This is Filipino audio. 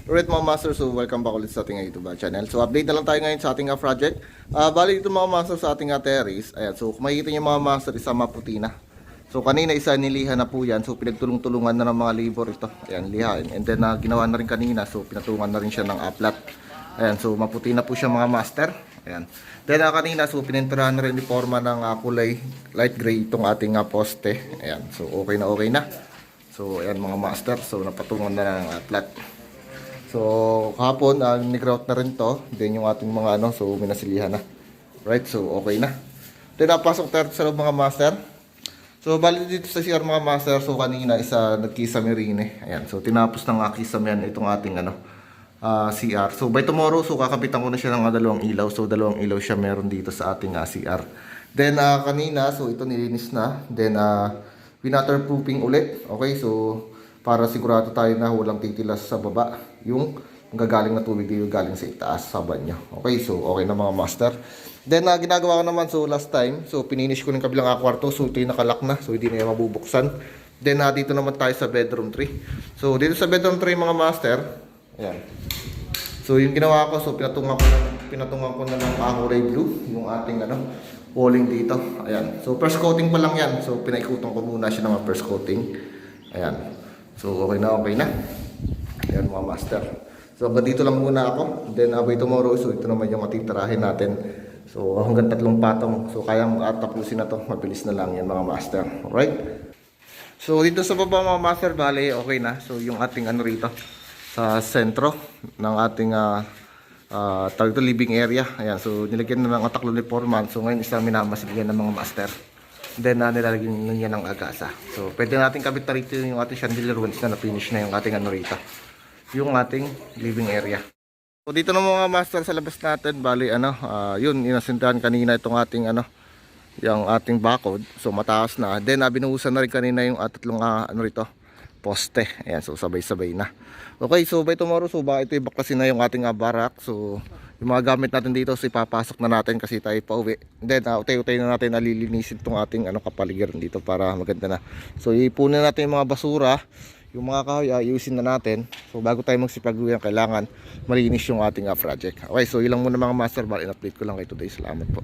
Alright mga master, so welcome back ulit sa ating YouTube channel. So update na lang tayo ngayon sa ating project. Bali dito mga master sa ating terrace. Ayan, so kung makikita nyo mga master, isa maputi na. So kanina isa niliha na po yan. So pinagtulong-tulungan na ng mga labor ito. Ayan, lihain. And then ginawa na rin kanina. So pinatulungan na rin siya ng aplat. Ayan, so maputi na po siya mga master. Ayan. Then kanina, so pininturahan na rin ni forma ng kulay light gray itong ating poste. Ayan, so okay na. So ayan mga master, so napatungan na ng aplat. So kahapon, nigrout na rin to. Then yung ating mga so minasilihan na. Right, so okay na. Then napasok tayo sa loob mga master. So bali dito sa CR mga master, so kanina isa nagkisame rin eh. Ayan, so tinapos ng kisame yan itong ating CR. So by tomorrow, so kakapitan ko na siya ng dalawang ilaw. So dalawang ilaw siya meron dito sa ating CR. Then kanina, so ito nilinis na. Then winaterproofing ulit. Okay, so para sigurado tayo na walang titilas sa baba yung gagaling na tubig dito galing sa itaas sa banyo. Okay, so okay na mga master. Then ginagawa ko naman, so last time, so pininish ko ng kabilang kwarto. So ito yung nakalak na, so hindi na yung mabubuksan. Then dito naman tayo sa bedroom 3. So dito sa bedroom 3 mga master, ayan. So yung ginawa ko, so pinatungan ko na ng kulay blue yung ating walling dito. Ayan. So first coating pa lang yan. So pinaikutan ko muna siya ng first coating. Ayan. So okay na. Ayan mga master. So hanggang dito lang muna ako. Then by tomorrow, so ito naman yung matitirahin natin. So hanggang 3 patong. So kayang tapusin na to. Mabilis na lang yan mga master. Alright. So dito sa baba mga master, bale okay na. So yung ating rito sa sentro ng ating living area. Ayan, so nilagyan na ng ataklo ni foreman. So ngayon isa minamasigyan ng mga master. Then nilalagyan niya ng agasa. So pwede natin kabit na rito yung ating chandelier once na na-finish na yung ating rito. Yung ating living area. So dito na mga master sa labas natin, bali yun inasintahan kanina itong ating yung ating bakod. So mataas na. Then binuhusan na rin kanina yung tatlong rito poste. Ayan, so sabay-sabay na. Okay, so by tomorrow, so baka ito ibaklasin na yung ating barak. So yung mga gamit natin dito, so ipapasok na natin kasi tayo pauwi. Then utay-utay na natin nalilinisin itong ating kapaligiran dito para maganda na. So ipunin natin yung mga basura, yung mga kahoy, ayusin na natin. So bago tayo magsipag-uwi, kailangan malinis yung ating project. Okay, so ilang muna mga master, in-update ko lang kayo today. Salamat po.